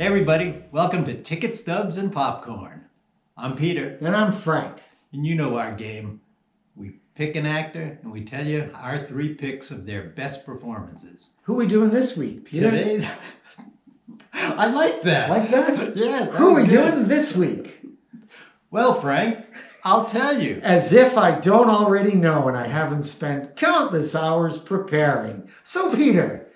Hey everybody, welcome to Ticket Stubs and Popcorn. I'm Peter. And I'm Frank. And you know our game. We pick an actor and we tell you our 3 picks of their best performances. Who are we doing this week, Peter? Today's... I like that. Like that? Yes. Who are we doing this week? Well, Frank, I'll tell you. As if I don't already know and I haven't spent countless hours preparing. So, Peter,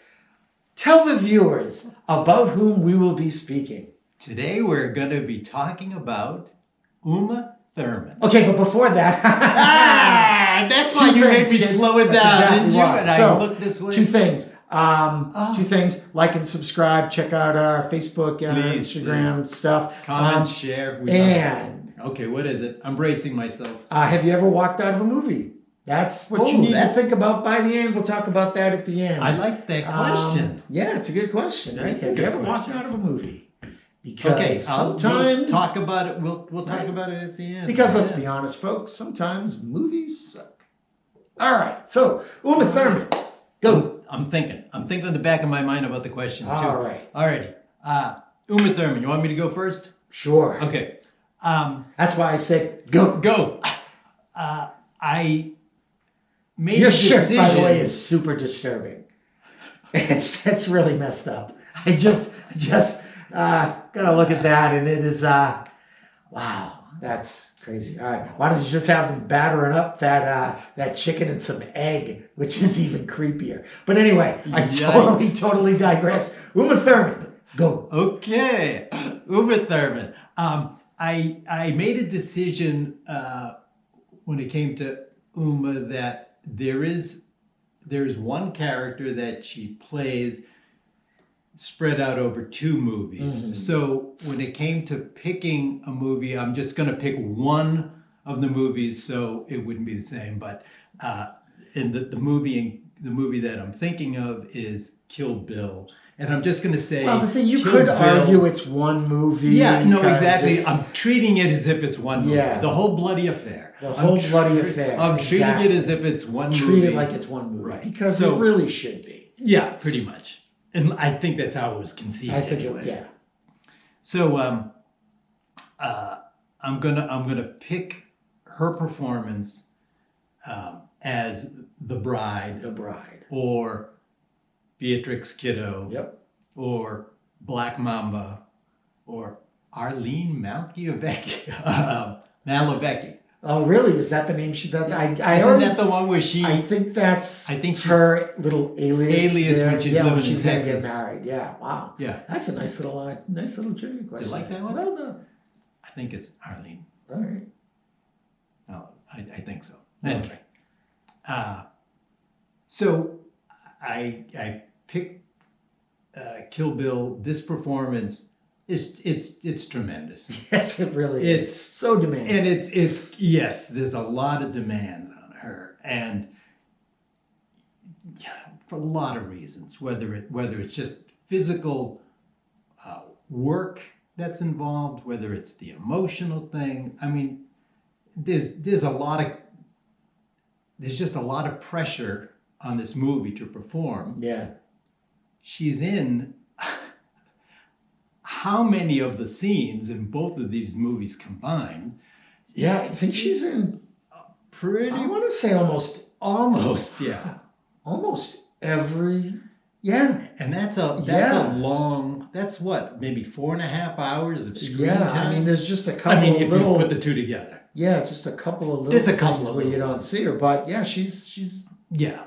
tell the viewers about whom we will be speaking. Today we're going to be talking about Uma Thurman. Okay, but before that... that's why you made me slow it down, didn't you? And I looked this way. Two things. Two things. Like and subscribe. Check out our Facebook and Instagram stuff. Comment, share. Okay, what is it? I'm bracing myself. Have you ever walked out of a movie? That's what you need to think about by the end. We'll talk about that at the end. I like that question. Yeah, it's a good question, right? Have you ever walked out of a movie? Because sometimes we'll talk about it. We'll talk about it at the end. Because let's be honest, folks, sometimes movies suck. All right, so Uma Thurman, go. I'm thinking in the back of my mind about the question too. All right. Alrighty. Uma Thurman, you want me to go first? Sure. Okay. That's why I said go. Go. I made Your a decision. shirt, by the way, is super disturbing. It's really messed up. I just gotta look at that, and it is wow, that's crazy. All right, why don't you just have them battering up that chicken and some egg, which is even creepier. But anyway, I totally digress. Uma Thurman, go. Okay, Uma Thurman. I made a decision when it came to Uma that there's one character that she plays spread out over 2 movies. Mm-hmm. So when it came to picking a movie, I'm just going to pick one of the movies so it wouldn't be the same. But in the movie that I'm thinking of is Kill Bill. And I'm just going to say... Well, the thing, you could argue it's one movie. Yeah, no, exactly. I'm treating it as if it's one movie. Yeah. The whole bloody affair. I'm treating it as if it's one movie. Treat it like it's one movie. Right. Because it really should be. Yeah, pretty much. And I think that's how it was conceived. I think anyway. yeah. So I'm gonna pick her performance as the bride. The bride. Or Beatrix Kiddo. Yep. Or Black Mamba. Or Arlene Malavecchi. Oh, really? Is that the name she does? Isn't that the one where she... I think she's her little alias when she's living in Texas. Get married. Yeah, wow. Yeah. That's a nice little trivia question. Do you like that one? Well done. I think it's Arlene. All right. Oh, I think so. Anyway. So I picked Kill Bill. This performance... It's tremendous. Yes, it really is. It's so demanding. And it's yes, there's a lot of demands on her, and for a lot of reasons, whether it's just physical work that's involved, whether it's the emotional thing. I mean, there's just a lot of pressure on this movie to perform. Yeah. She's in how many of the scenes in both of these movies combined? Yeah, I think she's in pretty... I want to say almost, yeah. Almost every... Yeah. And that's a long... That's what? Maybe 4.5 hours of screen time? I mean, there's just a couple if you put the 2 together. Yeah, just a couple of little there's a couple things of where you don't see her. But yeah, she's... Yeah,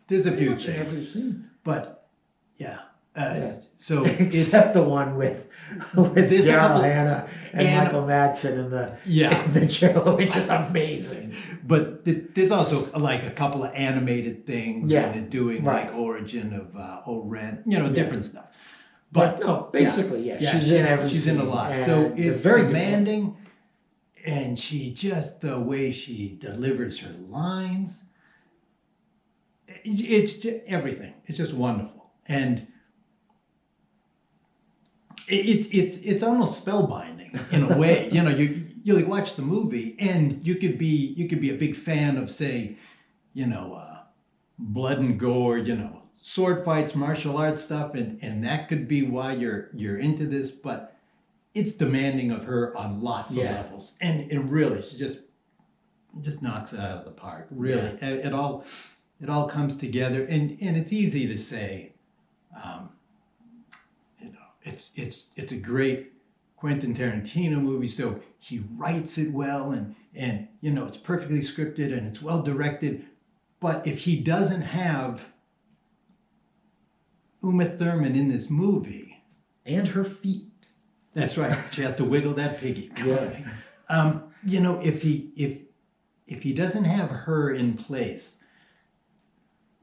there's a few things. Every scene. But, yeah. So except the one with Daryl Hannah and Michael Madsen in the trailer, which is amazing. But there's also like a couple of animated things and they're doing like Origin of Oren, different stuff. But no, basically, she's in every She's scene. in a lot. So it's very demanding, and she just the way she delivers her lines, it's just everything. It's just wonderful. And it's almost spellbinding in a way. You like watch the movie and you could be a big fan of, say, blood and gore, sword fights, martial arts stuff, and that could be why you're into this, but it's demanding of her on lots of levels. And it really, she just knocks it out of the park. Really. It all comes together, and it's easy to say, it's a great Quentin Tarantino movie, so he writes it well, and it's perfectly scripted and it's well directed. But if he doesn't have Uma Thurman in this movie, and her feet, that's right, she has to wiggle that piggy. Yeah. If he doesn't have her in place,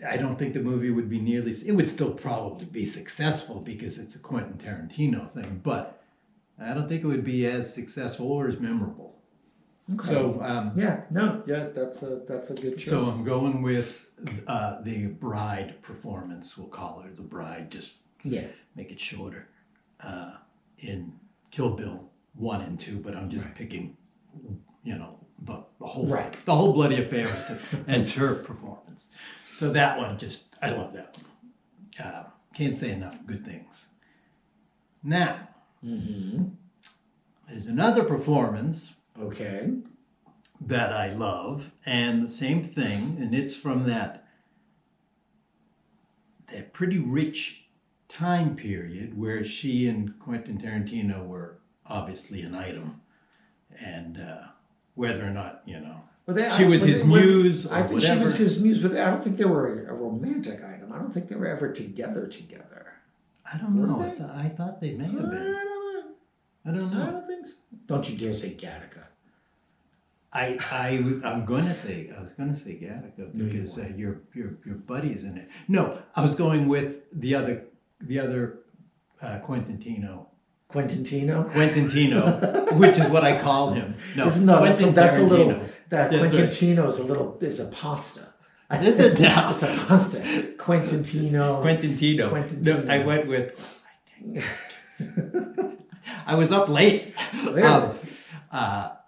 I don't think the movie would be nearly. It would still probably be successful because it's a Quentin Tarantino thing, but I don't think it would be as successful or as memorable. Okay. So that's a good choice. So I'm going with the bride performance. We'll call her the bride. Just make it shorter. In Kill Bill 1 and 2, but I'm just picking, the whole bloody affair as her performance. So that one, I love that one. Can't say enough good things. Now, there's another performance that I love, and the same thing, and it's from that pretty rich time period where she and Quentin Tarantino were obviously an item, and whether or not, she was his muse or I think whatever. she was his muse, but I don't think they were a romantic item. I don't think they were ever together. I don't know. I thought they may have been. I don't know. I don't think so. Don't you dare say Gattaca. I was going to say Gattaca because your buddy is in it. No, I was going with the other Quentino, which is what I call him. No, that's a little. Tarantino. Quentino is a pasta. Is it now? It's a pasta. Quentino. No, I went with. I was up late.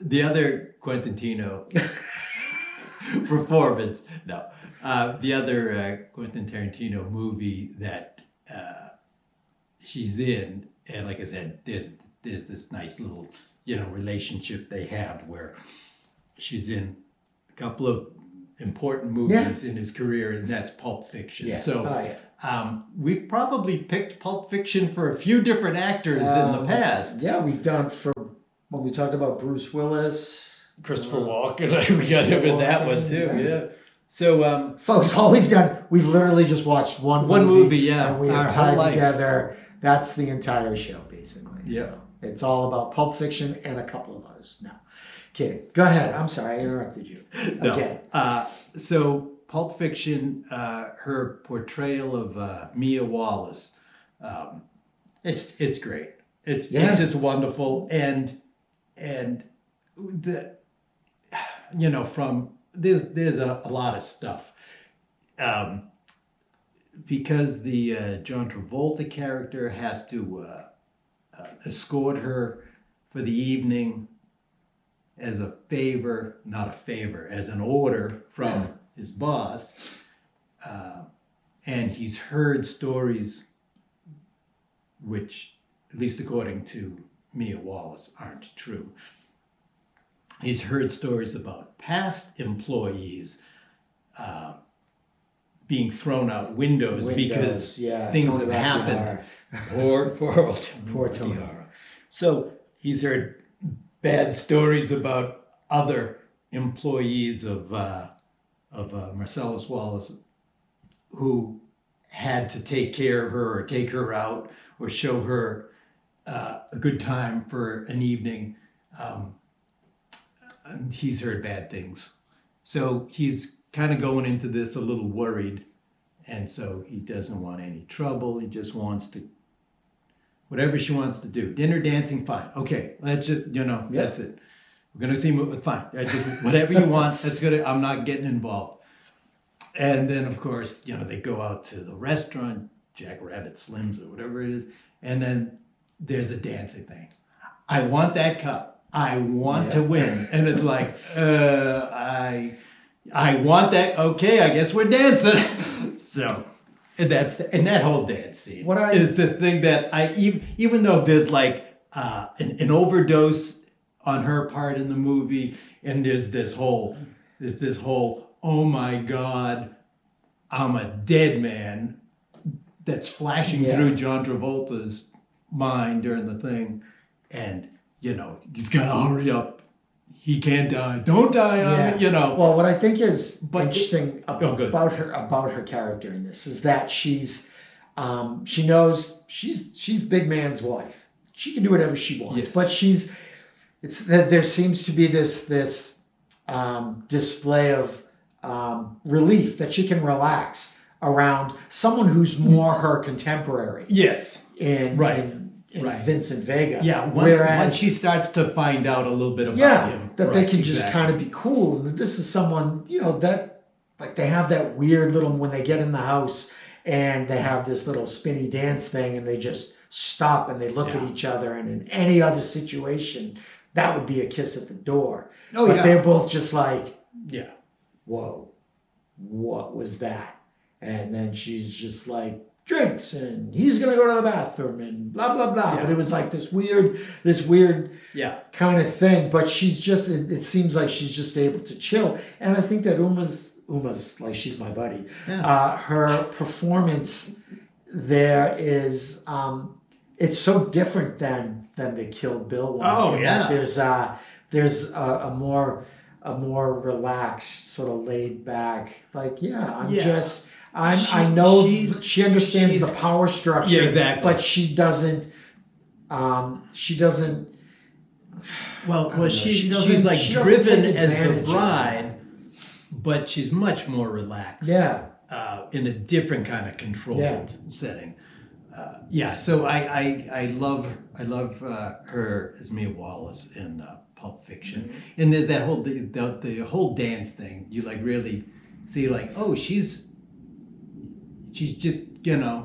The other Quentino performance. No, the other Quentin Tarantino movie that she's in, and like I said, there's this nice little relationship they have where she's in a couple of important movies in his career, and that's Pulp Fiction. Yeah. So we've probably picked Pulp Fiction for a few different actors in the past. Yeah, we've done when we talked about Bruce Willis, Christopher Walken. We got him in that one too. Yeah. So, folks, all we've done, we've literally just watched one movie, and we have tied together. That's the entire show, basically. Yeah. So it's all about Pulp Fiction and a couple of others. No, kidding. Go ahead. I'm sorry, I interrupted you. Okay. No. So Pulp Fiction, her portrayal of Mia Wallace, it's great. It's just wonderful, and the from there's a lot of stuff. Because the John Travolta character has to escort her for the evening as a favor, not a favor, as an order from his boss. And he's heard stories which, at least according to Mia Wallace, aren't true. He's heard stories about past employees being thrown out windows because things have happened. Poor Tony. So he's heard bad stories about other employees of Marcellus Wallace who had to take care of her or take her out or show her a good time for an evening. He's heard bad things. So he's kind of going into this a little worried, and so he doesn't want any trouble. He just wants to, whatever she wants to do. Dinner, dancing, fine. Okay, let's just, that's it. We're going to see, fine. Just, whatever you want, that's good. I'm not getting involved. And then, of course, they go out to the restaurant, Jack Rabbit Slims or whatever it is, and then there's a dancing thing. I want that cup. I want to win. And it's like, I want that. Okay, I guess we're dancing. So And that whole dance scene What I- is the thing that even though there's like an overdose on her part in the movie, and there's this whole oh my God, I'm a dead man that's flashing Yeah. through John Travolta's mind during the thing, and he's gotta hurry up. He can't die. Don't die on me. Well, what I think is But interesting good. about her character in this is that she knows she's big man's wife. She can do whatever she wants, Yes. but it's that there seems to be this display of relief that she can relax around someone who's more her contemporary Yes. in Right. Vincent Vega. Yeah, once she starts to find out a little bit about him. that they Right, can just exactly. kind of be cool. And this is someone, that like they have that weird little, when they get in the house and they have this little spinny dance thing and they just stop and they look at Yeah. each other. And in any other situation, that would be a kiss at the door. Oh, but yeah. they're both just like, Yeah. whoa, what was that? And then she's just like, drinks, and he's gonna go to the bathroom, and blah blah blah. Yeah. But it was like this weird Yeah. kind of thing. But she's just, it seems like she's just able to chill. And I think that Uma's like, she's my buddy. Yeah. Her performance there is, it's so different than the Kill Bill one. Oh, in yeah. that there's a more relaxed, sort of laid back, like, I know she understands the power structure. Yeah, exactly. But she doesn't. Well, she she's like doesn't driven take as the advantage of bride, but she's much more relaxed. Yeah. In a different kind of controlled setting. So I love her as Mia Wallace in Pulp Fiction, and there's that whole the whole dance thing. You like really see like, oh, she's just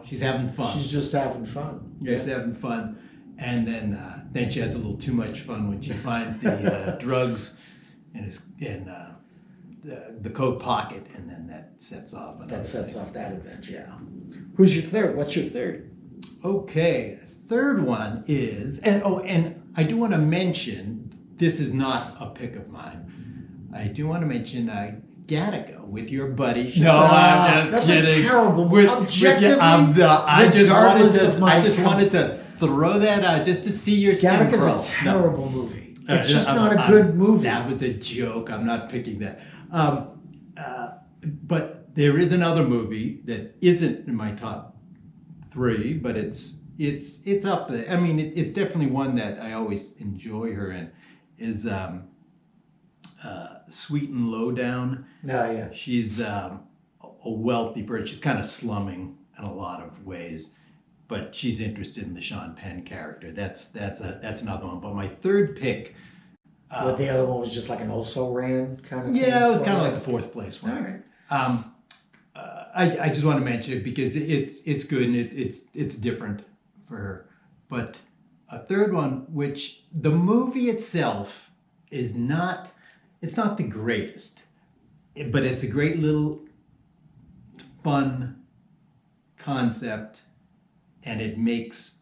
she's having fun. She's just having fun. Yeah, she's having fun, and then she has a little too much fun when she finds the drugs in the coat pocket, and then that sets off. That sets off that adventure. Yeah. Who's your third? What's your third? Okay, third one is, and I do want to mention, this is not a pick of mine. I do want to mention Gattaca with your buddy. No, I'm just that's kidding. A terrible Objectively, I just wanted to throw that out just to see your skin Gattaca's curl. a terrible movie. It's just not a good movie. That was a joke. I'm not picking that. But there is another movie that isn't in my top 3, but it's up there. I mean, it's definitely one that I always enjoy her in. Is Sweet and Lowdown. No, yeah. She's a wealthy person. She's kind of slumming in a lot of ways, but she's interested in the Sean Penn character. That's another one. But my third pick. But the other one was just like an also ran kind of thing. Yeah, it was kind of like a fourth place one. All right. I just want to mention it because it's good and it's different for her. But a third one, which the movie itself is not, it's not the greatest, but it's a great little fun concept, and it makes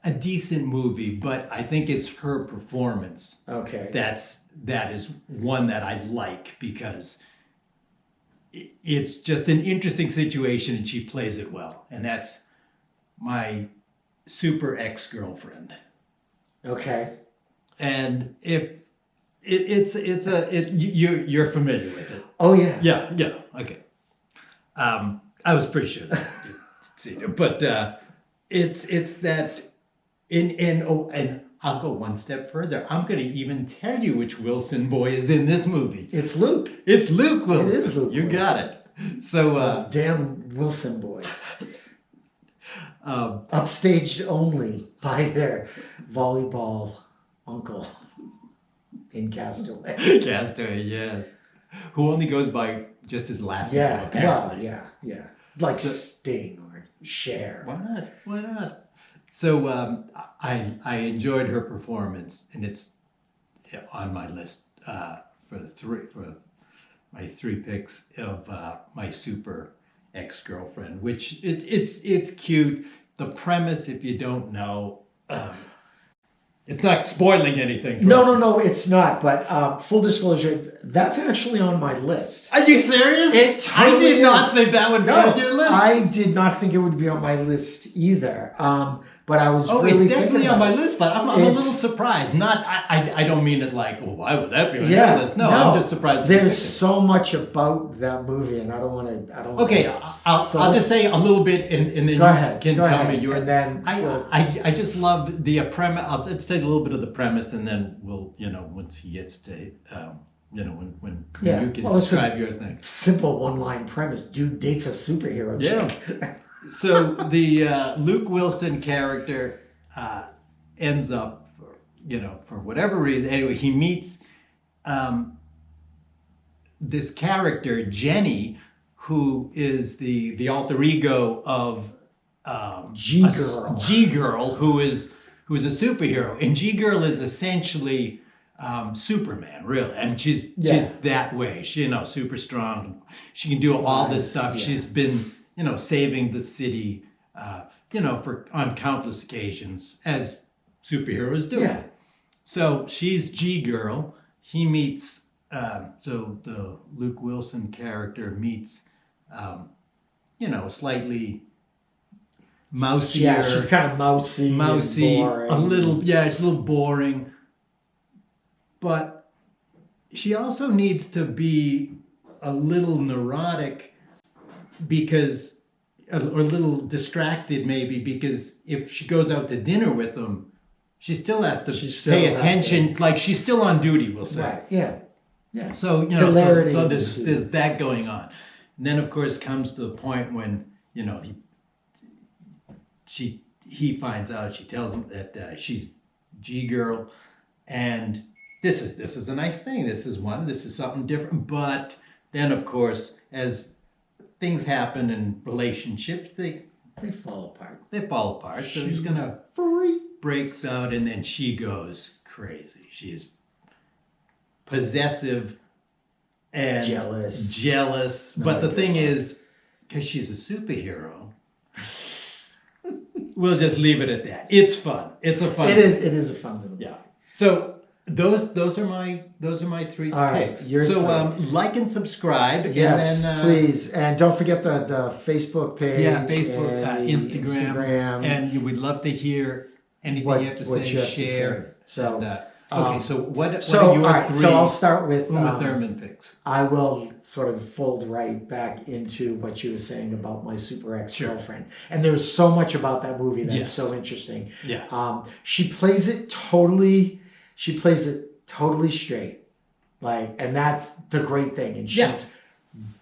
a decent movie. But I think it's her performance. Okay. That is one that I like because it's just an interesting situation and she plays it well. And that's my super ex-girlfriend. Okay. And if you're familiar with it. Oh yeah. Yeah. Okay. I was pretty sure that you'd seen it, but it's that and I'll go one step further. I'm going to even tell you which Wilson boy is in this movie. It's Luke. It's Luke Wilson. It is Luke You Wilson. got it. So Those damn Wilson boys. Upstaged only by their volleyball uncle in Castaway. Castaway, yes. Who only goes by just his last name, Yeah. apparently. Well, yeah. Like Sting or Cher. Why not? So I enjoyed her performance, and it's on my list for my 3 picks of my super ex-girlfriend, which it's cute. The premise, if you don't know, it's not spoiling anything. No, it's not. But full disclosure, that's actually on my list. Are you serious? It totally I did not is. think that would be on your list. I did not think it would be on my list either. But I was really it's thinking definitely on about my it. list, but I'm a little surprised. Not, I don't mean it like, well, why would that be on Yeah, your list? No, I'm just surprised. There's so much about that movie, and I don't want to. Okay, I'll just say a little bit, and then Go ahead, can go tell ahead, me your. and then I just love the premise. I'll just say a little bit of the premise, and then we'll once he gets to when you can describe your thing. Simple one-line premise: dude dates a superhero chick. So the Luke Wilson character ends up, for whatever reason. Anyway, he meets this character Jenny, who is the alter ego of G-Girl. G-Girl, who is a superhero, and G-Girl is essentially Superman, really. I mean, she's that way. She, super strong. She can do all this stuff. Yeah. She's been, saving the city, on countless occasions, as superheroes do. Yeah. So she's G-Girl. He meets. So the Luke Wilson character meets, slightly mousier. Yeah, she's kind of mousy, a little. Yeah, she's a little boring. But she also needs to be a little neurotic or a little distracted maybe, because if she goes out to dinner with him, she still has to pay attention. Like she's still on duty, we'll say. Right. Yeah. Yeah. So so there's that going on, and then of course comes the point when he finds out. She tells him that she's G-Girl, and this is a nice thing. This is something different. But then of course, as things happen in relationships, they fall apart. So he's gonna break out, and then she goes crazy. She's possessive and jealous. But the thing is, because she's a superhero, we'll just leave it at that. It's fun. It's a fun. It is a fun little. Yeah. So those are my three picks. So like and subscribe. Yes, and then, please, and don't forget the Facebook page. Yeah, Facebook, Instagram, and we'd love to hear anything you have to say. Share. So. Okay, so what are your three? So I'll start with Uma Thurman picks. I will sort of fold right back into what you were saying about my super ex-girlfriend. Sure. And there's so much about that movie that's so interesting. Yeah. She plays it totally straight. And that's the great thing. And she's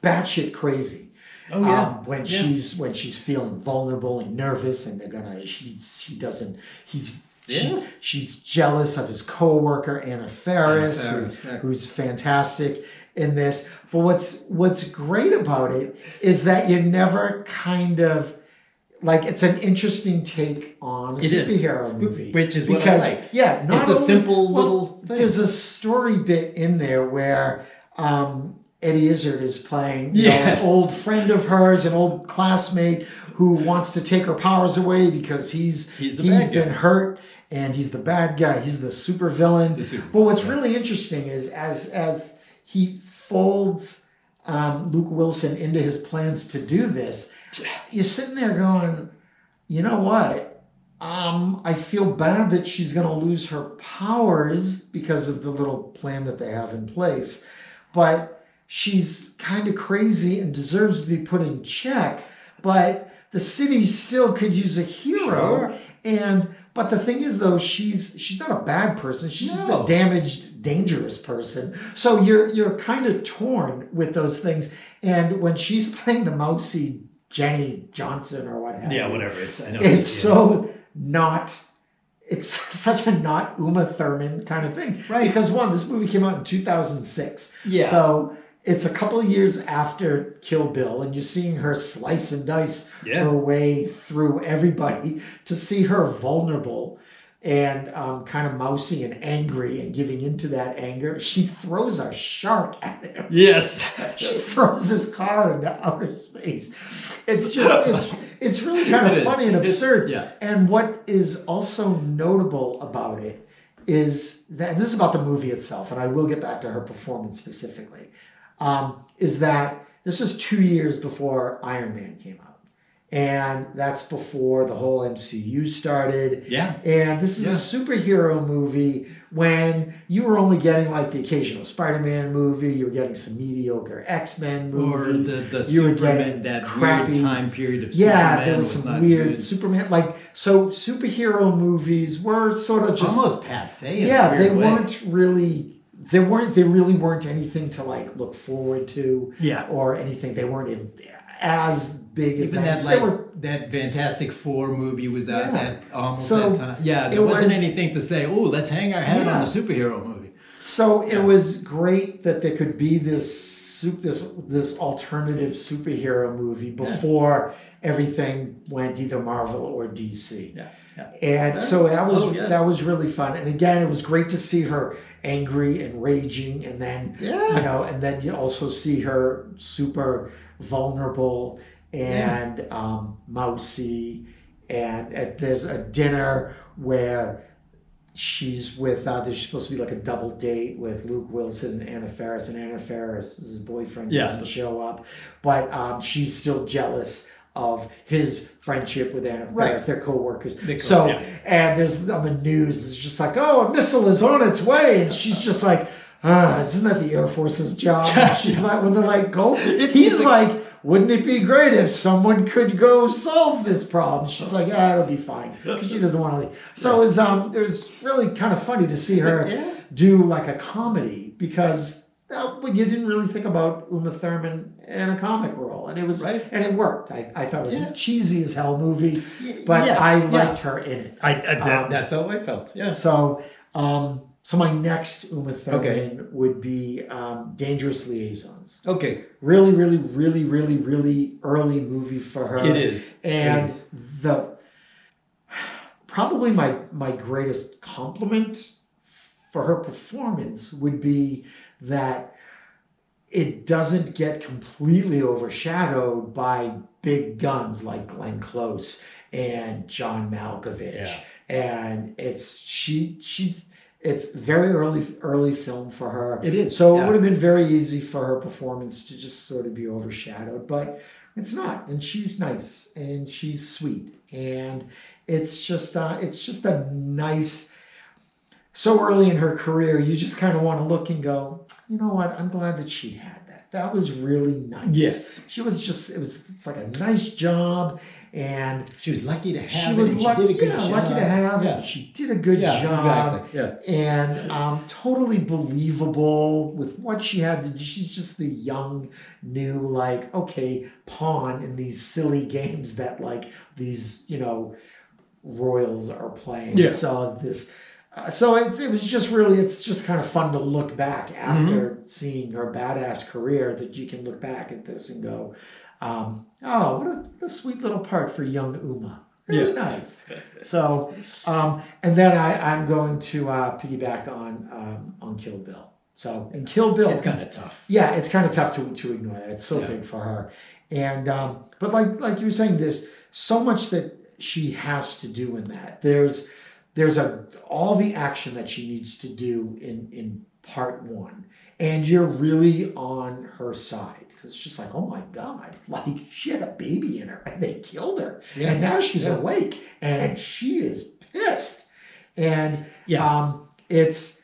batshit crazy. Oh yeah. When she's feeling vulnerable and nervous, and she's jealous of his co-worker Anna Faris, who's fantastic in this. But what's great about it is that you never kind of it's an interesting take on a superhero movie, which is what I like. Yeah, it's a simple little thing. There's a story bit in there where Eddie Izzard is playing an old friend of hers, an old classmate who wants to take her powers away because he's been hurt. And he's the bad guy. He's the super villain. But what's really interesting is as he folds Luke Wilson into his plans to do this, you're sitting there going, you know what? I feel bad that she's going to lose her powers because of the little plan that they have in place. But she's kind of crazy and deserves to be put in check. But the city still could use a hero. Sure. But the thing is, though, she's not a bad person. She's just a damaged, dangerous person. So you're kind of torn with those things. And when she's playing the mousy Jenny Johnson or what have you. Yeah, whatever. It's such a not Uma Thurman kind of thing. Right. Because this movie came out in 2006. Yeah. So it's a couple of years after Kill Bill, and you're seeing her slice and dice her way through everybody to see her vulnerable and kind of mousy and angry and giving into that anger, she throws a shark at him. Yes. She throws his car into outer space. It's just, it's really kind of funny and absurd. Yeah. And what is also notable about it is that, and this is about the movie itself, and I will get back to her performance specifically, is that this was 2 years before Iron Man came out. And that's before the whole MCU started. Yeah. And this is a superhero movie when you were only getting like the occasional Spider-Man movie, you were getting some mediocre X-Men movies. Or the you were Superman, getting that crappy, weird time period of yeah, Superman. there was some weird good. Superman, like, so superhero movies were sort of just almost passe. Yeah, they way. weren't really. They really weren't anything to like look forward to. Yeah. Or anything. They weren't as big Even events. that Fantastic Four movie was out that almost So that time. Yeah, there wasn't anything to say, oh, let's hang our hat on a superhero movie. So it was great that there could be this alternative superhero movie before everything went either Marvel or DC. Yeah. Yeah. And so that was really fun. And again, it was great to see her angry and raging, and then and then you also see her super vulnerable and mousy. And there's a dinner where she's with there's supposed to be like a double date with Luke Wilson and Anna Faris, and Anna Faris's boyfriend doesn't show up, but she's still jealous of his friendship with Anna Faris. They're co-workers. And there's on the news, it's just like, oh, a missile is on its way, and she's just like, isn't that the Air Force's job? And she's like, when they're like, go, he's like, wouldn't it be great if someone could go solve this problem? She's like, yeah, it'll be fine, because she doesn't want to leave. So it was really kind of funny to see her do like a comedy, because you didn't really think about Uma Thurman in a comic role, and it was and it worked. I thought it was a cheesy as hell movie, but I liked her in it. That's how I felt. Yeah. So my next Uma Thurman would be Dangerous Liaisons. Okay. Really, really, really, really, really early movie for her. It is. And probably my greatest compliment for her performance would be that it doesn't get completely overshadowed by big guns like Glenn Close and John Malkovich. And it's very early film for her. It is. So it would have been very easy for her performance to just sort of be overshadowed, but it's not. And she's nice and she's sweet, and it's just a nice. So early in her career, you just kind of want to look and go, you know what? I'm glad that she had that. That was really nice. Yes. It's like a nice job, and she was lucky to have she was it. Lucky, she did a good job. Lucky to have it. She did a good job. Exactly. Yeah. And totally believable with what she had to do. She's just the young, new, like, okay, pawn in these silly games that like these, royals are playing. Yeah. So it was just really, it's just kind of fun to look back after seeing her badass career, that you can look back at this and go, oh, what a sweet little part for young Uma. Really nice. So, and then I'm going to piggyback on Kill Bill. So, and Kill Bill, it's kind of tough. Yeah, it's kind of tough to ignore that. It's so big for her. And but like you were saying, there's so much that she has to do in that. There's all the action that she needs to do in part one, and you're really on her side, because it's just like, oh my God, like she had a baby in her and they killed her, and now she's awake and she is pissed, and it's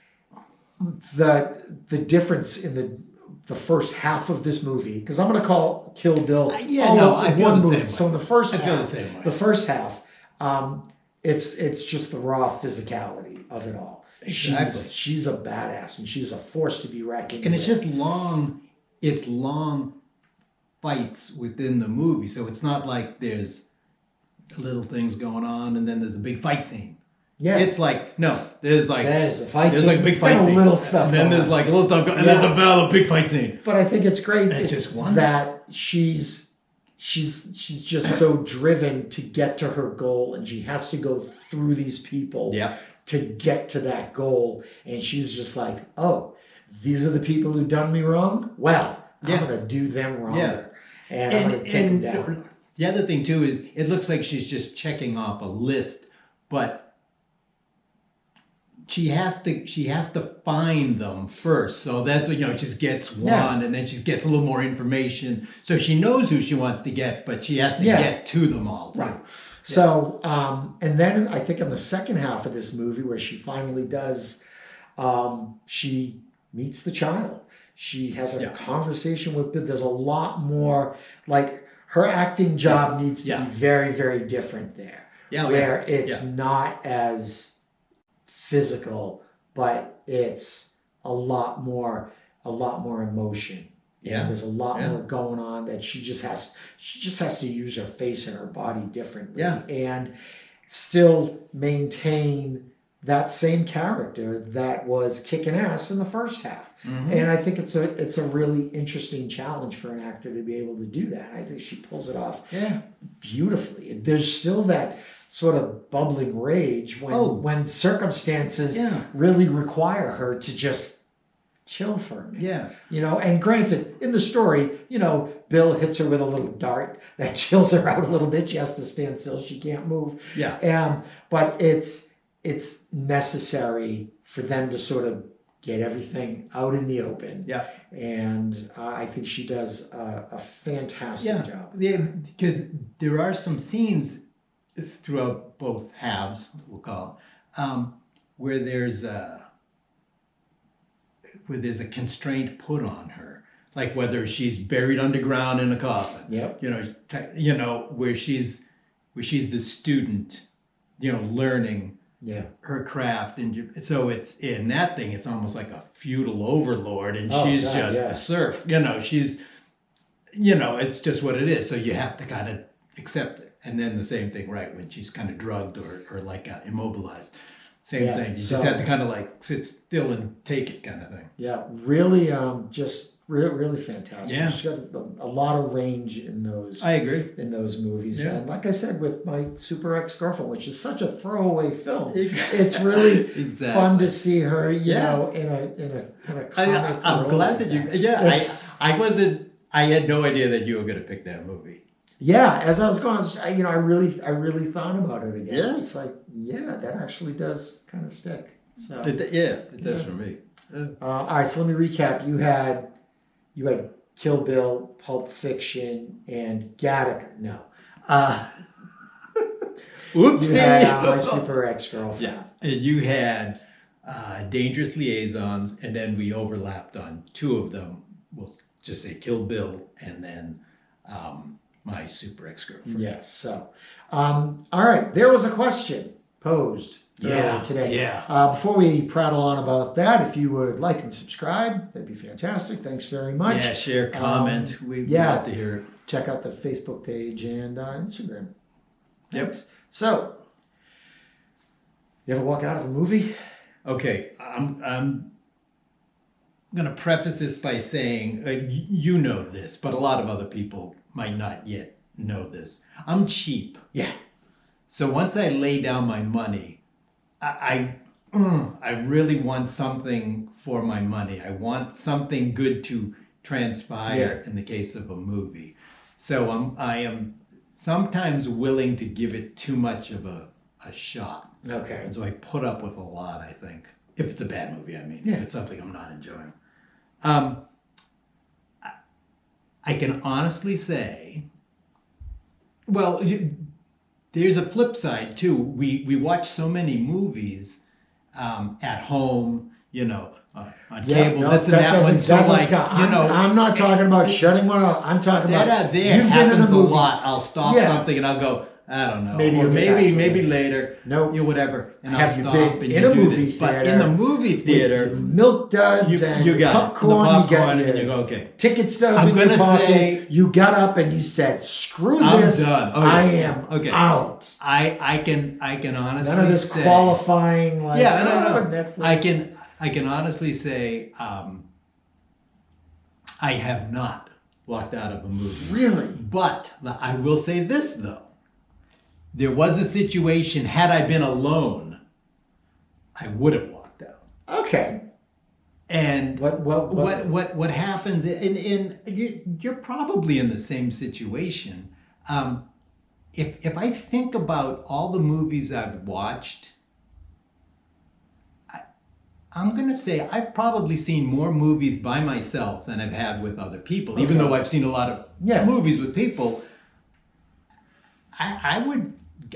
the difference in the first half of this movie, because I'm going to call Kill Bill I feel the same way. So in the first half, I feel the same way. The first half, it's just the raw physicality of it all. Exactly. She's a badass, and she's a force to be reckoned with. And it's just long. It's long fights within the movie, so it's not like there's little things going on and then there's a big fight scene. Yeah, it's like there's like a fight there's scene, like big fight scene, little stuff, and then there's like little stuff, and there's a battle, big fight scene. But I think it's great just that she's just so driven to get to her goal, and she has to go through these people to get to that goal. And she's just like, oh, these are the people who done me wrong? Well, I'm going to do them wrong. And I'm going to take them down. The other thing too is it looks like she's just checking off a list, but she has to find them first. So that's what, she just gets one and then she gets a little more information. So she knows who she wants to get, but she has to get to them all too. Right. So, and then I think in the second half of this movie where she finally does, she meets the child. She has a conversation with Bill. There's a lot more, like her acting job needs to be very, very different there. Yeah. Where it's not as physical, but it's a lot more emotion. Yeah. And there's a lot more going on that she just has to use her face and her body differently. Yeah. And still maintain that same character that was kicking ass in the first half. Mm-hmm. And I think it's a really interesting challenge for an actor to be able to do that. I think she pulls it off beautifully. There's still that sort of bubbling rage when circumstances really require her to just chill for a minute. Yeah. And granted, in the story, Bill hits her with a little dart that chills her out a little bit. She has to stand still. She can't move. Yeah. But it's necessary for them to sort of get everything out in the open. Yeah. And I think she does a fantastic job. Yeah, because there are some scenes throughout both halves, we'll call it, where there's a constraint put on her, like whether she's buried underground in a coffin. Yep. Where she's the student, learning her craft, and so it's in that thing. It's almost like a feudal overlord, and she's just a serf. She's, it's just what it is. So you have to kind of accept it. And then the same thing, right, when she's kind of drugged or like immobilized. Same thing. You just have to kind of like sit still and take it kind of thing. Yeah, really really fantastic. Yeah. She's got a lot of range in those. I agree. In those movies. Yeah. And like I said, with my Super Ex-Girlfriend, which is such a throwaway film, it's really fun to see her, in a comic I'm glad that you, I had no idea that you were going to pick that movie. Yeah, as I was going, I really thought about it again. Yeah. It's like, that actually does kind of stick. So it does for me. All right, so let me recap. You had Kill Bill, Pulp Fiction, and Gattaca. No. Oopsie. You had My Super Ex-Girlfriend. Yeah, and you had Dangerous Liaisons, and then we overlapped on two of them. We'll just say Kill Bill, and then My Super Ex-Girlfriend. Yes. So, all right. There was a question posed earlier today. Yeah. Before we prattle on about that, if you would like and subscribe, that'd be fantastic. Thanks very much. Yeah. Share, comment. We'd love to hear it. Check out the Facebook page and Instagram. Thanks. Yep. So, you ever walk out of a movie? Okay. I'm going to preface this by saying, you know this, but a lot of other people might not yet know this. I'm cheap. Yeah. So once I lay down my money, I really want something for my money. I want something good to transpire in the case of a movie. So I am sometimes willing to give it too much of a shot. Okay. And so I put up with a lot, I think. If it's a bad movie, I mean. Yeah. If it's something I'm not enjoying. I can honestly say, well, there's a flip side too. We watch so many movies at home, on cable, this and that one. So I'm not talking about shutting one off. I'm talking about there happens a lot. I'll stop something and I'll go, I don't know, maybe later. Nope. Whatever, and I'll stop and in a movie theater. But in the movie theater, milk duds and you got popcorn, and you go, okay. Ticket stub in your pocket. You got up and you said, "Screw this! I'm done. I am out." I can honestly none of this say, qualifying no. Netflix. I can honestly say I have not walked out of a movie. Really? But I will say this though. There was a situation, had I been alone, I would have walked out. Okay. And what happens, and you're probably in the same situation. If I think about all the movies I've watched, I'm going to say I've probably seen more movies by myself than I've had with other people. Even though I've seen a lot of movies with people, I'm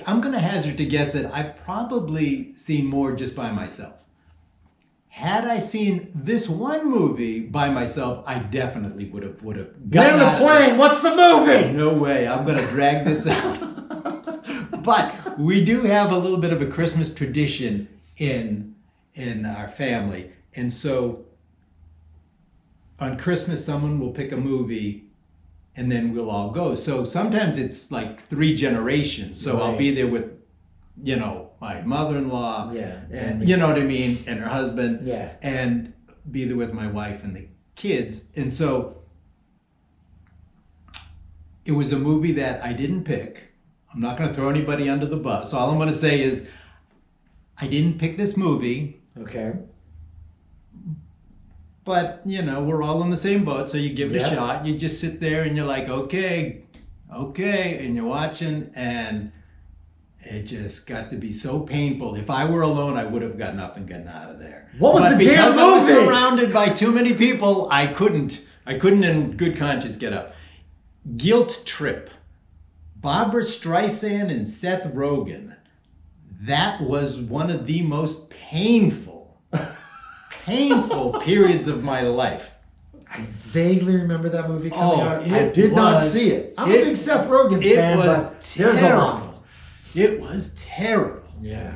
going to hazard to guess that I've probably seen more just by myself. Had I seen this one movie by myself, I definitely would have Land the plane. What's the movie? No way. I'm going to drag this out. But we do have a little bit of a Christmas tradition in our family. And so on Christmas, someone will pick a movie and then we'll all go. So sometimes it's like 3 generations. So I'll be there with, my mother-in-law, and you know what I mean, and her husband, and be there with my wife and the kids. And so it was a movie that I didn't pick. I'm not going to throw anybody under the bus. All I'm going to say is I didn't pick this movie. Okay. But, we're all in the same boat, so you give it a shot. You just sit there and you're like, okay, and you're watching, and it just got to be so painful. If I were alone, I would have gotten up and gotten out of there. What was the damn movie? Because I was surrounded by too many people, I couldn't in good conscience get up. Guilt Trip. Barbara Streisand and Seth Rogen. That was one of the most painful periods of my life. I vaguely remember that movie coming out. I did not see it. I'm a big Seth Rogen fan, but there's a line. It was terrible. Yeah.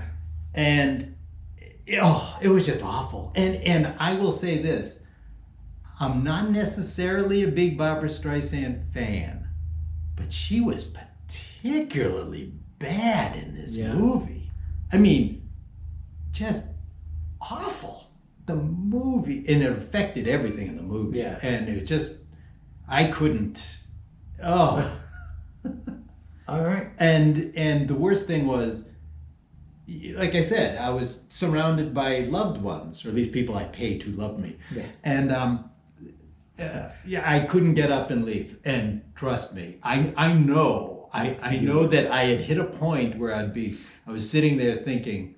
And it was just awful. And I will say this. I'm not necessarily a big Barbara Streisand fan, but she was particularly bad in this movie. I mean, just awful. The movie, and it affected everything in the movie. Yeah. And it just, I couldn't, All right. And the worst thing was, like I said, I was surrounded by loved ones, or at least people I paid who loved me. Yeah. And I couldn't get up and leave. And trust me, I know that I had hit a point where I was sitting there thinking,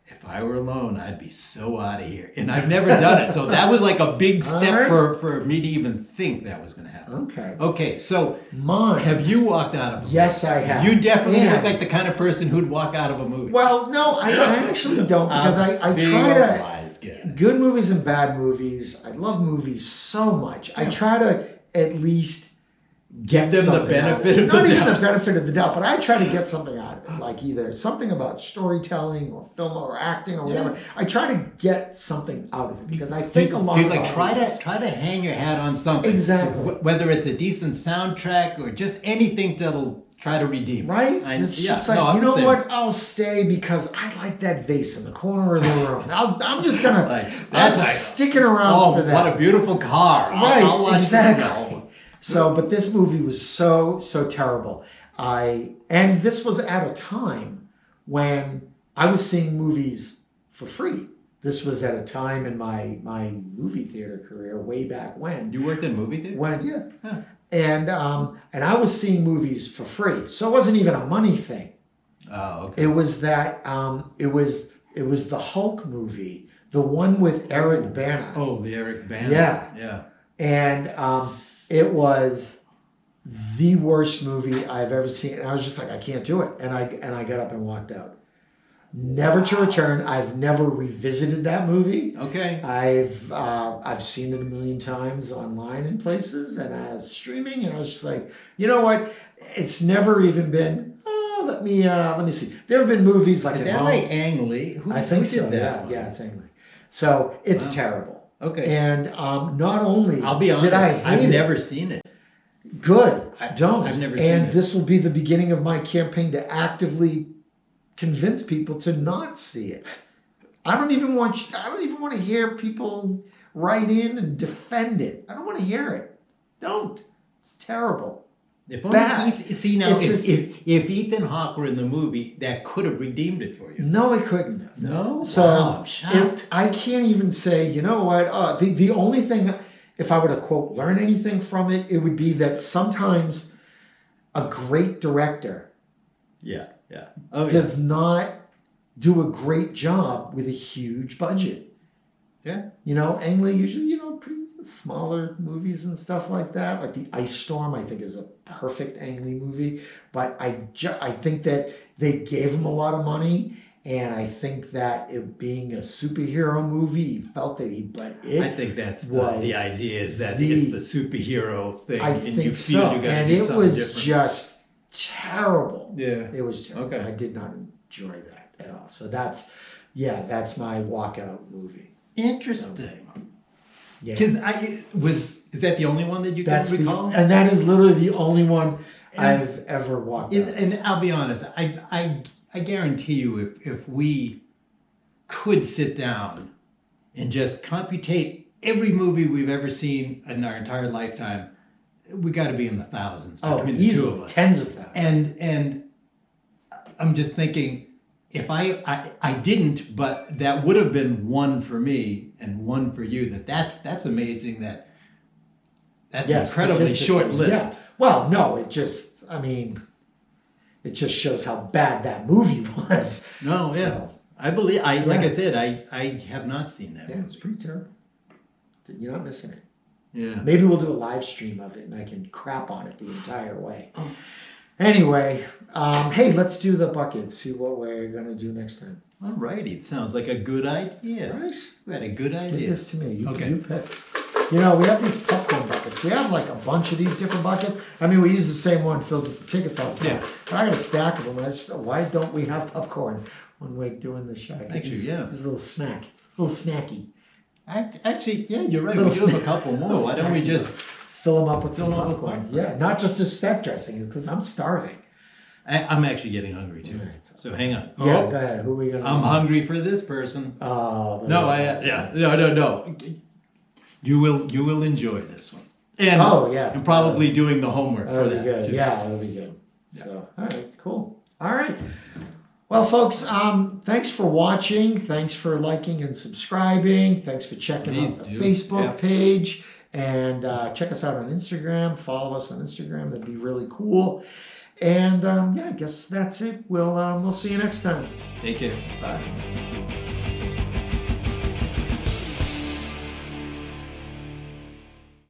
if I were alone, I'd be so out of here. And I've never done it. So that was like a big step for me to even think that was going to happen. Okay, so have you walked out of a movie? Yes, I have. You definitely look like the kind of person who'd walk out of a movie. Well, no, I actually don't, because I try to... Good movies and bad movies. I love movies so much. I try to at least get them the benefit of the doubt. Not even the benefit of the doubt, but I try to get something out of it, like either something about storytelling or film or acting or whatever. I try to get something out of it because I think a lot. Like try to hang your hat on something. Exactly. Whether it's a decent soundtrack or just anything that'll try to redeem. Right? It's just like, you know what? I'll stay because I like that vase in the corner of the room. I'm just gonna. I'm sticking around for that. What a beautiful car! Right? I'll watch exactly. So, but this movie was so terrible. And this was at a time when I was seeing movies for free. This was at a time in my movie theater career, way back when. You worked in movie theater? Huh. And I was seeing movies for free, so it wasn't even a money thing. Oh, okay. It was that it was the Hulk movie, the one with Eric Bana. Oh, the Eric Bana. Yeah. And it was the worst movie I've ever seen. And I was just like, I can't do it. And I got up and walked out. Never to return. I've never revisited that movie. Okay. I've seen it a million times online in places, and I was streaming, and I was just like, you know what? It's never even been. Let me see. There have been movies like. Is that like Ang Lee? I think so. Yeah, it's Ang Lee. So it's terrible. Okay. And not only I'll be honest, I've never seen it. Good. Don't. I've never seen it. And this will be the beginning of my campaign to actively convince people to not see it. I don't even want to hear people write in and defend it. I don't want to hear it. Don't. It's terrible. If only bad. see now, It's just- if Ethan Hawke were in the movie, that could have redeemed it for you. No, it couldn't have. No, So wow, I'm shocked. I can't even say, you know what? The only thing, if I were to quote, learn anything from it, it would be that sometimes a great director Yeah. Oh, yeah. does not do a great job with a huge budget. Yeah. You know, Ang Lee usually, pretty smaller movies and stuff like that. Like The Ice Storm, I think, is a perfect Ang Lee movie. But I think that they gave him a lot of money. And I think that it being a superhero movie, he felt that I think that's the idea is that the- it's the superhero thing, I and think you feel so. you got to And do it something was different. just terrible. Yeah. It was terrible. Okay. I did not enjoy that at all. So that's my walkout movie. Interesting. Yeah. Because is that the only one that you can That's recall? and that is literally the only one And- I've ever walked out. And I'll be honest, I guarantee you, if we could sit down and just computate every movie we've ever seen in our entire lifetime, we got to be in the thousands between the two easily, of us. tens of thousands. And I'm just thinking, if I didn't, but that would have been one for me and one for you. That's amazing. That's an incredibly short list. Yeah. Well, no, it just shows how bad that movie was. No, yeah. So, I believe like I said, I have not seen that. yeah, movie. it's pretty terrible. You're not missing it. Yeah. Maybe we'll do a live stream of it and I can crap on it the entire way. Anyway, hey, let's do the bucket. See what we're gonna do next time. All righty. It sounds like a good idea. Right? We had a good Give idea. this to me. You pick. We have these popcorn buckets. We have like a bunch of these different buckets. I mean, we use the same one filled with tickets all the time. Yeah. But I got a stack of them. Why don't we have popcorn when we're doing the show? Actually, yeah. Just a little snacky. Actually, yeah, you're right. Little We do have a snack- couple more. little Why don't we snacky just? fill them up with some Fill 'em up with popcorn? popcorn. Yeah, not just as stack dressing, because I'm starving. I'm actually getting hungry too. Right. So hang on. Yeah, Oh, go ahead. Who are we gonna? I'm hungry for this person. Oh No, no. You will enjoy this one. And yeah. and probably doing the homework That'll for be that. good. too. Yeah, that'll be good. So, all right, cool. All right. Well, folks, thanks for watching. Thanks for liking and subscribing. Thanks for checking Please out the do. Facebook Yeah. page. And check us out on Instagram. Follow us on Instagram. That'd be really cool. And I guess that's it. We'll see you next time. Take care. Bye.